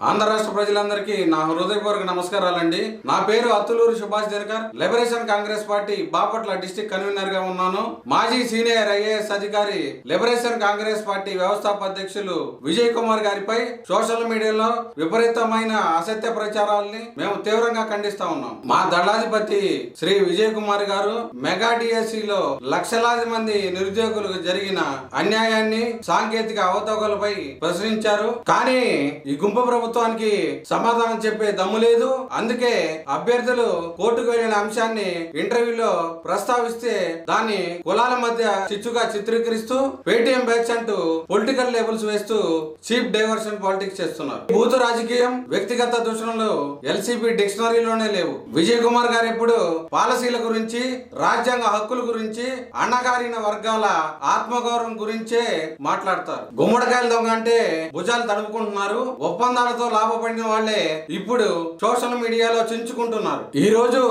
ఆంధ్ర రాష్ట్ర ప్రజలందరికీ నా హృదయపూర్వక నమస్కారాలండి. నా పేరు Atthuluri Subhash Dinakar. Liberation Congress Party Bapatla district convener గా ఉన్నాను. మాజీ సీనియర్ ఐఏఎస్ అధికారి లిబరేషన్ కాంగ్రెస్ పార్టీ వ్యవస్థాపక అధ్యక్షులు విజయ్ కుమార్ గారిపై సోషల్ మీడియాలో విపరీతమైన అసత్య ప్రచారాలని మేము తీవ్రంగా ఖండిస్తా ఉన్నాం. మా దళాధిపతి శ్రీ విజయ్ కుమార్ గారు మెగా డిఎస్సిలో లక్షలాది మంది నిరుద్యోగులకు జరిగిన అన్యాయాన్ని, సాంకేతిక అవతవకలపై ప్రశ్నించారు. కానీ ఈ గుంపు ప్రభుత్వానికి సమాధానం చెప్పే దమ్ము లేదు. అందుకే అభ్యర్థులు కోర్టుకు వెళ్లిన అంశాన్ని ఇంటర్వ్యూలో ప్రస్తావిస్తే దాన్ని కులాల మధ్య చిచ్చుగా చిత్రీకరిస్తూ పేటీఎం బ్యాచ్ అంటూ పొలిటికల్ లేబుల్స్ వేస్తూ చీప్ డైవర్షన్ పాలిటిక్స్ చేస్తున్నారు. బూతు రాజకీయం, వ్యక్తిగత దూషణలు ఎల్సిపి డిక్షనరీలోనే లేవు. విజయ్ కుమార్ గారు ఎప్పుడు పాలసీల గురించి, రాజ్యాంగ హక్కుల గురించి, అణగారిన వర్గాల ఆత్మగౌరవం గురించే మాట్లాడతారు. గుమ్మడికాయల దొంగ అంటే భుజాలు తడుపుకుంటున్నారు. ఒప్పందాలతో లాభపడిన వాళ్లే ఇప్పుడు సోషల్ మీడియాలో చించుకుంటున్నారు. ఈ రోజు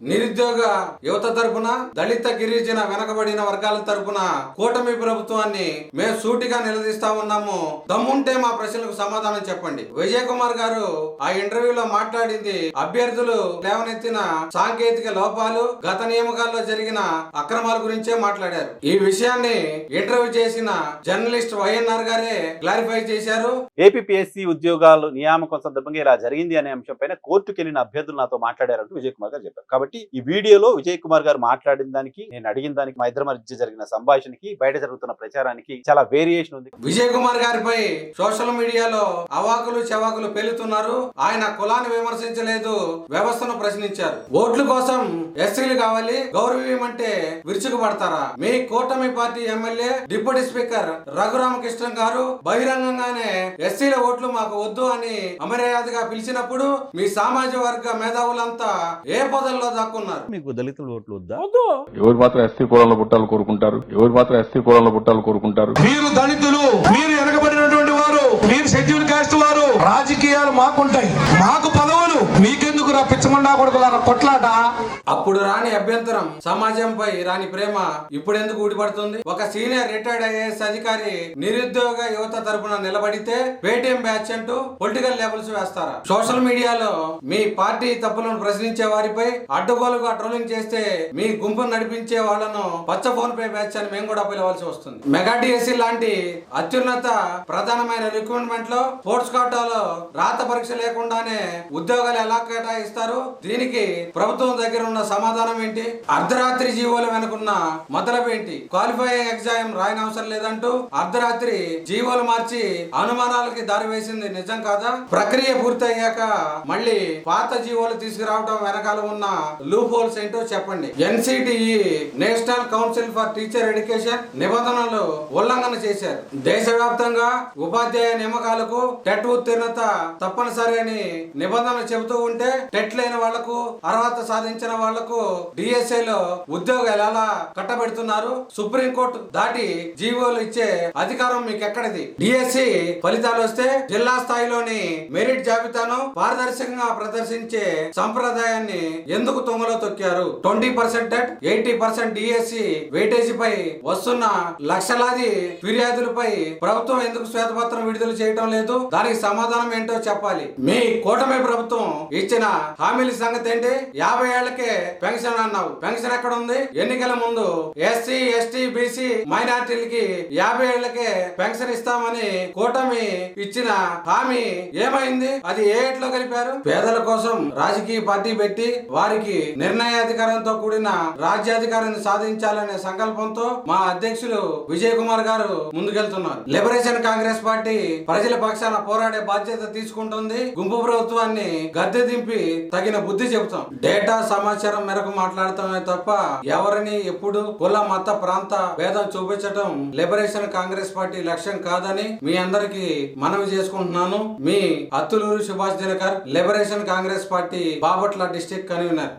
నిరుద్యోగ యువత తరపున, దళిత, గిరిజన, వెనకబడిన వర్గాల తరపున కూటమి ప్రభుత్వాన్ని మేము సూటిగా నిలదీస్తా ఉన్నాము. దమ్ముంటే మా ప్రశ్నలకు సమాధానం చెప్పండి. విజయ్ కుమార్ గారు ఆ ఇంటర్వ్యూలో మాట్లాడింది అభ్యర్థులు లేవనెత్తిన సాంకేతిక లోపాలు, గత నియామకాల్లో జరిగిన అక్రమాల గురించే మాట్లాడారు. ఈ విషయాన్ని ఇంటర్వ్యూ చేసిన జర్నలిస్ట్ వైఎన్ఆర్ గారే క్లారిఫై చేశారు. ఏపీఎస్సీ ఉద్యోగాలు నియామకం సందర్భంగా ఇలా జరిగింది అనే అంశంపైన కోర్టుకు వెళ్ళిన అభ్యర్థులు నాతో మాట్లాడారంటూ విజయ్ కుమార్ గారు చెప్పారు. కాబట్టి ఈ వీడియోలో విజయ్ కుమార్ గారు మాట్లాడిన దానికి, నేను అడిగిన దానికి, మా ఇద్దరి మధ్య జరిగిన సంభాషణకి, బయట జరుగుతున్న ప్రచారానికి చాలా వేరియేషన్ ఉంది. విజయ్ కుమార్ గారిపై సోషల్ మీడియాలో అవాకులు చెవాకులు పేలుతున్నారు. ఆయన కులాన్ని విమర్శించలేదు, వ్యవస్థను ప్రశ్నించారు. ఓట్ల కోసం ఎస్సీలు కావాలి, గౌరవమంటే విరుచుకు పడతారా? మీ కూటమి party MLA, deputy speaker Raghurama Krishna గారు బహిరంగంగానే ఎస్సీల ఓట్లు మాకు వద్దు అని అమర్యాదగా పిలిచినప్పుడు మీ సామాజిక వర్గ మేధావులంతా ఏ పొదల్లో దాక్కున్నారు. మీకు దళితుల ఓట్లు వద్దా? ఎవరు మాత్రం ఎస్సీ కులంలో పుట్టాలు కోరుకుంటారు? ఎవరు మాత్రం ఎస్సీ కులంలో పుట్టాలు కోరుకుంటారు? మీరు దళితులు, మీరు వెనకబడినటువంటి వారు, మీరు షెడ్యూల్ కాస్ట్ వారు, రాజకీయాలు మాకుంటాయి, మాకు పదవులు, మీకెందుకు రప్పించమన్నా కొడుకులారా కొట్లాట? అప్పుడు రాని అభ్యంతరం, సమాజంపై రాని ప్రేమ ఇప్పుడు ఎందుకు ఊడిపడుతుంది? ఒక సీనియర్ రిటైర్డ్ ఐఏఎస్ అధికారి నిరుద్యోగ యువత తరపున నిలబడితే పేటీఎం బ్యాచ్ అంటూ పొలిటికల్ లేబుల్స్ వేస్తారా? సోషల్ మీడియాలో మీ పార్టీ తప్పులను ప్రశ్నించే వారిపై అడ్డగోలుగా ట్రోలింగ్ చేస్తే మీ గుంపును నడిపించే వాళ్లను పచ్చ ఫోన్ పే బ్యాచ్ అని మేము కూడా పిలవాల్సి వస్తుంది. మెగా డిఎస్సి లాంటి అత్యున్నత ప్రధానమైన రిక్రూట్మెంట్ లో స్పోర్ట్స్ కోటాలో రాత పరీక్ష లేకుండానే ఉద్యోగాలు ఎలా కేటాయిస్తారు? దీనికి ప్రభుత్వం దగ్గర ఉన్న సమాధానం ఏంటి? అర్ధరాత్రి జీవోలు వెనుకున్న మొదలపు ఏంటి? క్వాలిఫైయింగ్ ఎగ్జామ్ రాయని అవసరం లేదంటూ అర్ధరాత్రి జీవోలు మార్చి అనుమానాలకి దారి వేసింది నిజం కాదా? ప్రక్రియ పూర్తయ్యాక మళ్ళీ పాత జీవోలు తీసుకురావడం వెనకాల ఉన్న లూప్ హోల్స్ ఏంటో చెప్పండి. NCTE national council for teacher education నిబంధనలు ఉల్లంఘన చేశారు. దేశవ్యాప్తంగా ఉపాధ్యాయ నియామకాలకు టెట్ ఉత్తీర్ణత తప్పనిసరి అని నిబంధనలు చెబుతూ ఉంటే టెట్ లేని వాళ్లకు, అర్హత సాధించిన వాళ్లకు డిఎస్ఏలో ఉద్యోగాలు ఎలా కట్టబెడుతున్నారు? సుప్రీంకోర్టు దాటి జీవోలు ఇచ్చే అధికారం మీకు ఎక్కడిది? డిఎస్సి ఫలితాలు వస్తే జిల్లా స్థాయిలోని మెరిట్ జాబితాను పారదర్శకంగా ప్రదర్శించే సంప్రదాయాన్ని ఎందుకు తొంగలో తొక్కారు? 20% 80% డిఎస్సి వెయిటేజీ పై వస్తున్న లక్షలాది ఫిర్యాదులపై ప్రభుత్వం ఎందుకు శ్వేతపత్రం విడుదల చేయడం లేదు? దానికి సమాధానం ఏంటో చెప్పాలి. మీ కూటమి ప్రభుత్వం ఇచ్చిన హామీల సంగతి ఏంటి? 50 ఏళ్లకే పెన్షన్ అన్నావు, పెన్షన్ ఎక్కడ ఉంది? ఎన్నికల ముందు ఎస్సీ, ఎస్టీ, బీసీ మైనార్టీలకి 50 ఏళ్లకే పెన్షన్ ఇస్తామని కూటమి ఇచ్చిన హామీ ఏమైంది? అది ఏ ఏట్లో కలిపారు? పేదల కోసం రాజకీయ పార్టీ పెట్టి వారికి నిర్ణయాధికారంతో కూడిన రాజ్యాధికారాన్ని సాధించాలనే సంకల్పంతో మా అధ్యక్షులు విజయ్ కుమార్ గారు ముందుకెళ్తున్నారు. లిబరేషన్ కాంగ్రెస్ పార్టీ ప్రజల పక్షాన పోరాడే బాధ్యత తీసుకుంటుంది. గుంపు ప్రభుత్వాన్ని గద్దె దింపి తగిన బుద్ధి చెబుతాం. డేటా సమాచారం మేరకు మాట్లాడటమే తప్ప ఎవరిని ఎప్పుడు కుల, మత, ప్రాంత భేదం చూపించడం లిబరేషన్ కాంగ్రెస్ పార్టీ లక్ష్యం కాదని మీ అందరికి మనవి చేసుకుంటున్నాను. మీ Attuluri Subhash Dinakar, Liberation Congress Party Bapatla district convener.